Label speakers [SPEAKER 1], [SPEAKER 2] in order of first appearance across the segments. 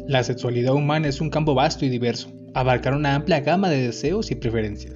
[SPEAKER 1] La sexualidad humana es un campo vasto y diverso, abarcar una amplia gama de deseos y preferencias.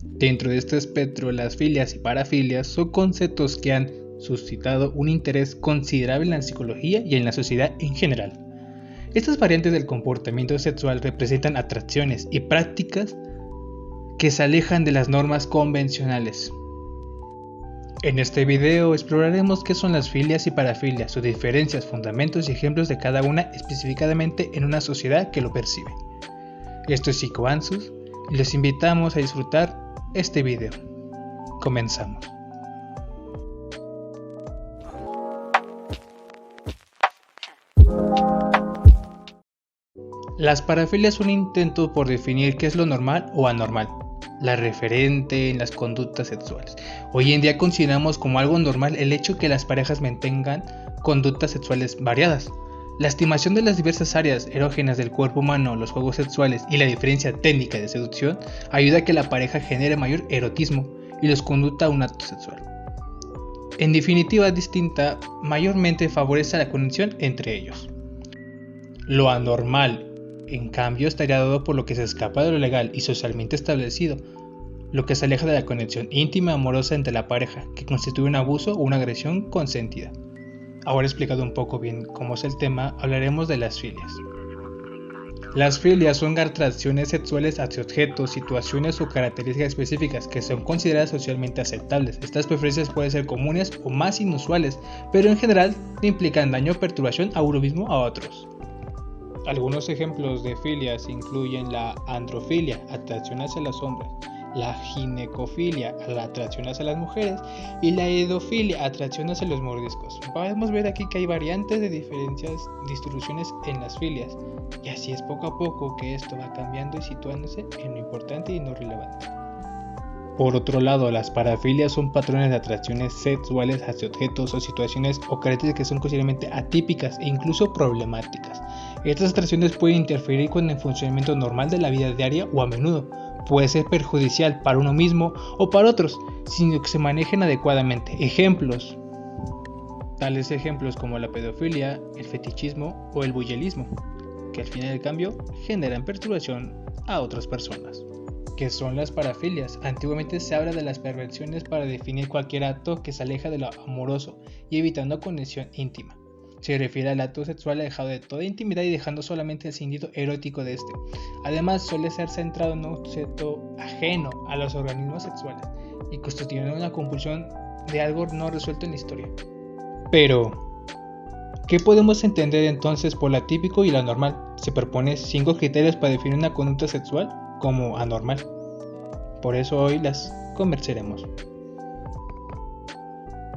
[SPEAKER 1] Dentro de este espectro, las filias y parafilias son conceptos que han suscitado un interés considerable en la psicología y en la sociedad en general. Estas variantes del comportamiento sexual representan atracciones y prácticas que se alejan de las normas convencionales. En este video exploraremos qué son las filias y parafilias, sus diferencias, fundamentos y ejemplos de cada una específicamente en una sociedad que lo percibe. Esto es Psicoansus y los invitamos a disfrutar este video. Comenzamos. Las parafilias son un intento por definir qué es lo normal o anormal, la referente en las conductas sexuales. Hoy en día consideramos como algo normal el hecho que las parejas mantengan conductas sexuales variadas. La estimación de las diversas áreas erógenas del cuerpo humano, los juegos sexuales y la diferencia técnica de seducción ayuda a que la pareja genere mayor erotismo y los conduzca a un acto sexual. En definitiva, distinta, mayormente favorece la conexión entre ellos. Lo anormal, en cambio, estaría dado por lo que se escapa de lo legal y socialmente establecido, lo que se aleja de la conexión íntima y amorosa entre la pareja, que constituye un abuso o una agresión consentida. Ahora explicado un poco bien cómo es el tema, hablaremos de las filias. Las filias son atracciones sexuales hacia objetos, situaciones o características específicas que son consideradas socialmente aceptables. Estas preferencias pueden ser comunes o más inusuales, pero en general implican daño o perturbación a uno mismo o a otros. Algunos ejemplos de filias incluyen la androfilia, atracción hacia los hombres, la ginecofilia, la atracción hacia las mujeres, y la edofilia, atracción hacia los mordiscos. Podemos ver aquí que hay variantes de diferentes distribuciones en las filias, y así es poco a poco que esto va cambiando y situándose en lo importante y no relevante. Por otro lado, las parafilias son patrones de atracciones sexuales hacia objetos o situaciones o características que son considerablemente atípicas e incluso problemáticas. Estas atracciones pueden interferir con el funcionamiento normal de la vida diaria o a menudo puede ser perjudicial para uno mismo o para otros, sin que se manejen adecuadamente. Ejemplos. Tales ejemplos como la pedofilia, el fetichismo o el voyeurismo, que al final del cambio generan perturbación a otras personas. ¿Qué son las parafilias? Antiguamente se habla de las perversiones para definir cualquier acto que se aleja de lo amoroso y evitando conexión íntima. Se refiere al acto sexual alejado de toda intimidad y dejando solamente el sentido erótico de este. Además, suele ser centrado en un objeto ajeno a los organismos sexuales y constituyendo una compulsión de algo no resuelto en la historia. Pero, ¿qué podemos entender entonces por lo atípico y lo anormal? Se propone 5 criterios para definir una conducta sexual como anormal. Por eso hoy las conversaremos.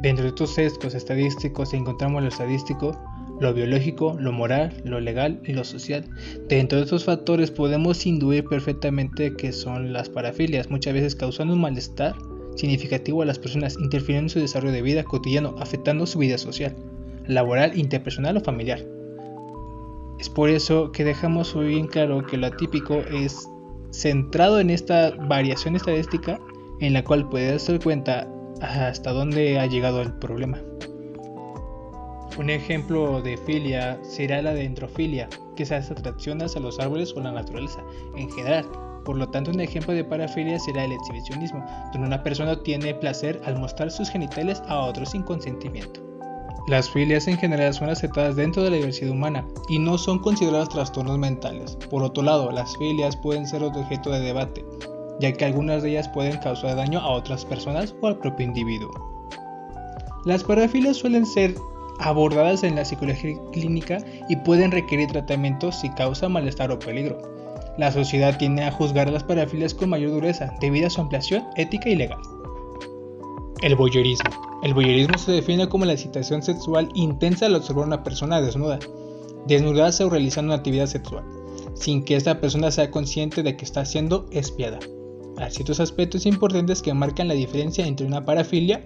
[SPEAKER 1] Dentro de estos sesgos estadísticos encontramos lo estadístico, lo biológico, lo moral, lo legal y lo social. Dentro de estos factores podemos intuir perfectamente que son las parafilias, muchas veces causando un malestar significativo a las personas, interfiriendo en su desarrollo de vida cotidiano, afectando su vida social, laboral, interpersonal o familiar. Es por eso que dejamos hoy bien claro que lo atípico es centrado en esta variación estadística en la cual puedes dar cuenta hasta dónde ha llegado el problema. Un ejemplo de filia será la dendrofilia, que es atracción hacia los árboles o la naturaleza en general. Por lo tanto, un ejemplo de parafilia será el exhibicionismo, donde una persona tiene placer al mostrar sus genitales a otros sin consentimiento. Las filias en general son aceptadas dentro de la diversidad humana y no son consideradas trastornos mentales. Por otro lado, las filias pueden ser objeto de debate, ya que algunas de ellas pueden causar daño a otras personas o al propio individuo. Las parafilias suelen ser abordadas en la psicología clínica y pueden requerir tratamiento si causa malestar o peligro. La sociedad tiende a juzgar a las parafilias con mayor dureza debido a su ampliación ética y legal. El voyeurismo. El voyeurismo se define como la excitación sexual intensa al observar a una persona desnudarse o realizando una actividad sexual, sin que esta persona sea consciente de que está siendo espiada. Hay ciertos aspectos importantes que marcan la diferencia entre una parafilia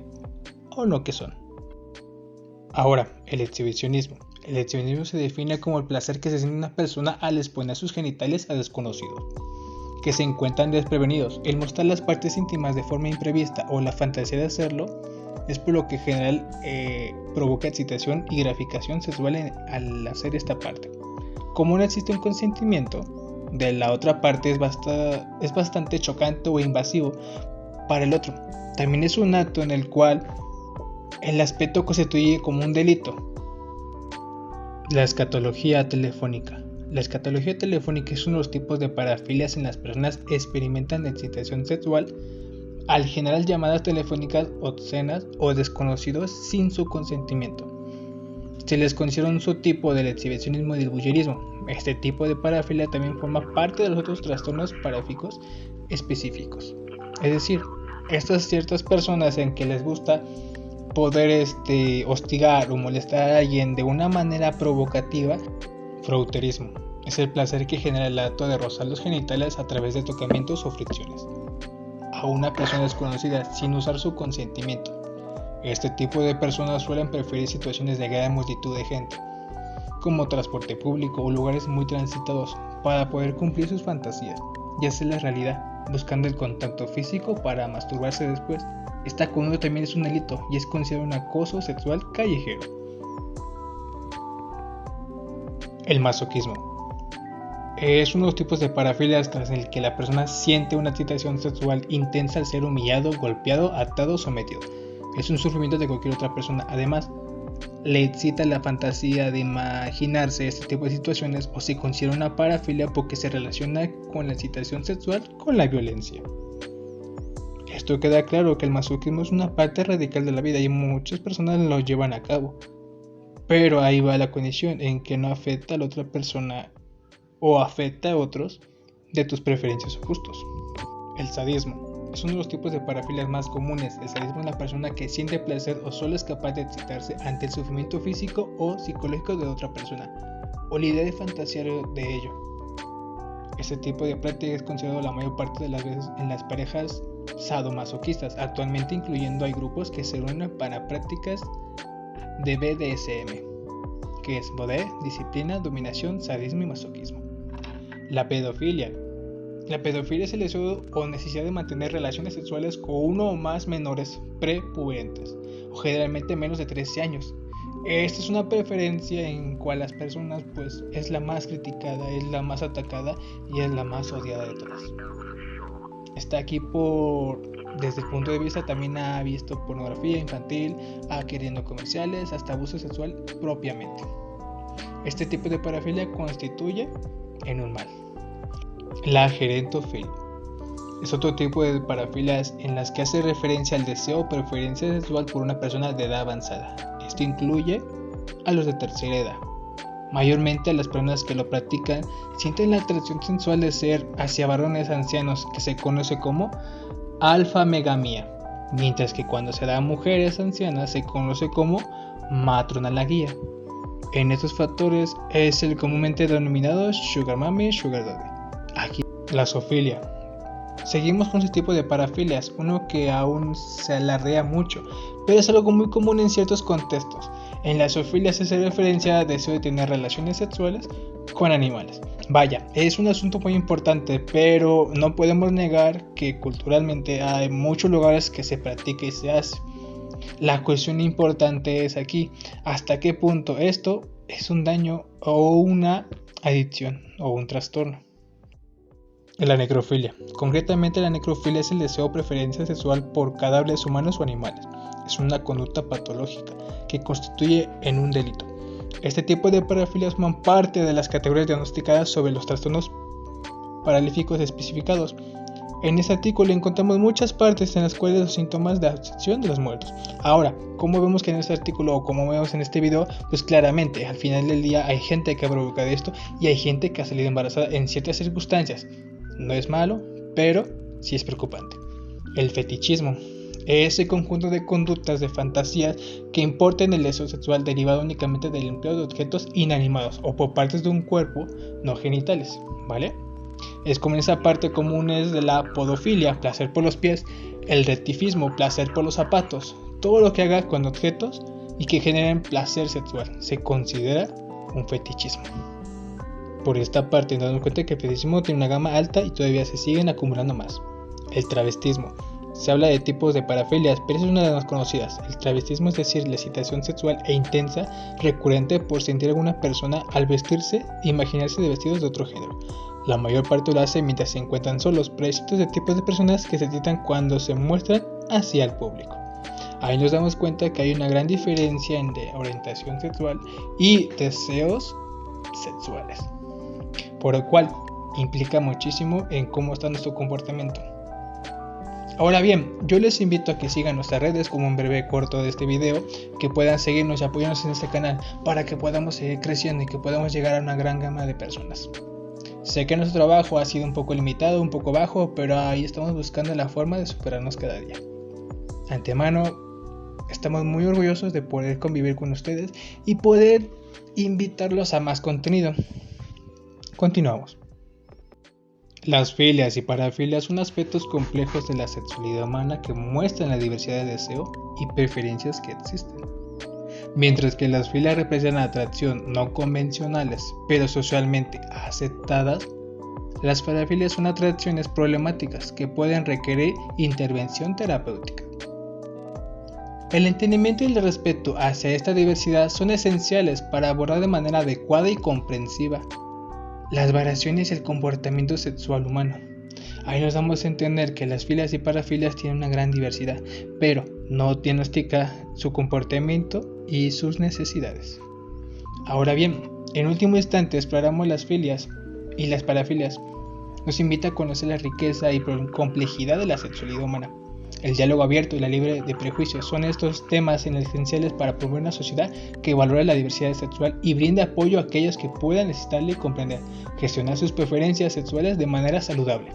[SPEAKER 1] o no que son. Ahora, el exhibicionismo. El exhibicionismo se define como el placer que se siente una persona al exponer sus genitales a desconocidos, que se encuentran desprevenidos. El mostrar las partes íntimas de forma imprevista o la fantasía de hacerlo es por lo que en general provoca excitación y gratificación sexual al hacer esta parte. como no existe un consentimiento de la otra parte, es bastante chocante o invasivo para el otro. También es un acto en el cual el aspecto constituye como un delito. La escatología telefónica. La escatología telefónica es uno de los tipos de parafilias en las personas experimentan excitación sexual al generar llamadas telefónicas obscenas o desconocidos sin su consentimiento. Se les considera un subtipo del exhibicionismo y del voyeurismo. Este tipo de parafilia también forma parte de los otros trastornos parafílicos específicos. Es decir, estas ciertas personas en que les gusta poder hostigar o molestar a alguien de una manera provocativa. Frouterismo es el placer que genera el acto de rozar los genitales a través de tocamientos o fricciones a una persona desconocida sin usar su consentimiento. Este tipo de personas suelen preferir situaciones de gran multitud de gente, como transporte público o lugares muy transitados, para poder cumplir sus fantasías y hacerla realidad, buscando el contacto físico para masturbarse después. Esta conducta también es un delito y es considerado un acoso sexual callejero. El masoquismo es uno de los tipos de parafilias en el que la persona siente una excitación sexual intensa al ser humillado, golpeado, atado o sometido. Es un sufrimiento de cualquier otra persona. Además, le excita la fantasía de imaginarse este tipo de situaciones, o se considera una parafilia porque se relaciona con la excitación sexual con la violencia. Esto queda claro que el masoquismo es una parte radical de la vida y muchas personas lo llevan a cabo. Pero ahí va la condición en que no afecta a la otra persona o afecta a otros de tus preferencias o gustos. El sadismo es uno de los tipos de parafilias más comunes. El sadismo es la persona que siente placer o solo es capaz de excitarse ante el sufrimiento físico o psicológico de otra persona, o la idea de fantasear de ello. Este tipo de práctica es considerado la mayor parte de las veces en las parejas sadomasoquistas. Actualmente incluyendo hay grupos que se reúnen para prácticas de BDSM, que es poder, disciplina, dominación, sadismo y masoquismo. La pedofilia. La pedofilia es el deseo o necesidad de mantener relaciones sexuales con uno o más menores prepuberentes, o generalmente menos de 13 años. Esta es una preferencia en cual las personas es la más criticada, es la más atacada y es la más odiada de todas. Está aquí desde el punto de vista también ha visto pornografía infantil, queriendo comerciales, hasta abuso sexual propiamente. Este tipo de parafilia constituye en un mal. La gerontofilia es otro tipo de parafilias en las que hace referencia al deseo o preferencia sexual por una persona de edad avanzada. Esto incluye a los de tercera edad. Mayormente las personas que lo practican sienten la atracción sensual de ser hacia varones ancianos, que se conoce como alfamegamia, mientras que cuando se da a mujeres ancianas se conoce como matronalagia. En estos factores es el comúnmente denominado sugar mommy, sugar daddy. Aquí la zoofilia. Seguimos con este tipo de parafilias, uno que aún se alardea mucho, pero es algo muy común en ciertos contextos. En la zoofilia se hace referencia al deseo de tener relaciones sexuales con animales. Vaya, es un asunto muy importante, pero no podemos negar que culturalmente hay muchos lugares que se practica y se hace. La cuestión importante es aquí, hasta qué punto esto es un daño o una adicción o un trastorno. La necrofilia. Concretamente, la necrofilia es el deseo o preferencia sexual por cadáveres humanos o animales. Es una conducta patológica que constituye en un delito. Este tipo de parafilia forman parte de las categorías diagnosticadas sobre los trastornos paralíticos especificados. En este artículo encontramos muchas partes en las cuales los síntomas de obsesión de los muertos. Ahora, como vemos que en este artículo o como vemos en este video, pues claramente al final del día hay gente que ha provocado esto y hay gente que ha salido embarazada en ciertas circunstancias. No es malo, pero sí es preocupante. El fetichismo es el conjunto de conductas de fantasías que importan el deseo sexual derivado únicamente del empleo de objetos inanimados o por partes de un cuerpo no genitales, ¿vale? Es como esa parte común es de la podofilia, placer por los pies, el rectifismo, placer por los zapatos, todo lo que haga con objetos y que generen placer sexual se considera un fetichismo. Por esta parte nos damos cuenta que el fetichismo tiene una gama alta y todavía se siguen acumulando más. El travestismo Se habla de tipos de parafilias, pero esa es una de las más conocidas. El travestismo, es decir, la excitación sexual e intensa recurrente por sentir a alguna persona al vestirse e imaginarse de vestidos de otro género. La mayor parte lo hace mientras se encuentran solos, pero hay ciertos de tipos de personas que se excitan cuando se muestran hacia el público. Ahí nos damos cuenta que hay una gran diferencia entre orientación sexual y deseos sexuales, por lo cual implica muchísimo en cómo está nuestro comportamiento. Ahora bien, yo les invito a que sigan nuestras redes como un breve corto de este video, que puedan seguirnos y apoyarnos en este canal para que podamos seguir creciendo y que podamos llegar a una gran gama de personas. Sé que nuestro trabajo ha sido un poco limitado, un poco bajo, pero ahí estamos buscando la forma de superarnos cada día. De antemano, estamos muy orgullosos de poder convivir con ustedes y poder invitarlos a más contenido. Continuamos. Las filias y parafilias son aspectos complejos de la sexualidad humana que muestran la diversidad de deseo y preferencias que existen. Mientras que las filias representan atracción no convencionales, pero socialmente aceptadas, las parafilias son atracciones problemáticas que pueden requerir intervención terapéutica. El entendimiento y el respeto hacia esta diversidad son esenciales para abordar de manera adecuada y comprensiva las variaciones y el comportamiento sexual humano. Ahí nos damos a entender que las filias y parafilias tienen una gran diversidad, pero no diagnostica su comportamiento y sus necesidades. Ahora bien, en último instante exploramos las filias y las parafilias. Nos invita a conocer la riqueza y complejidad de la sexualidad humana. El diálogo abierto y la libre de prejuicios son estos temas esenciales para promover una sociedad que valore la diversidad sexual y brinde apoyo a aquellos que puedan necesitarle y comprender, gestionar sus preferencias sexuales de manera saludable.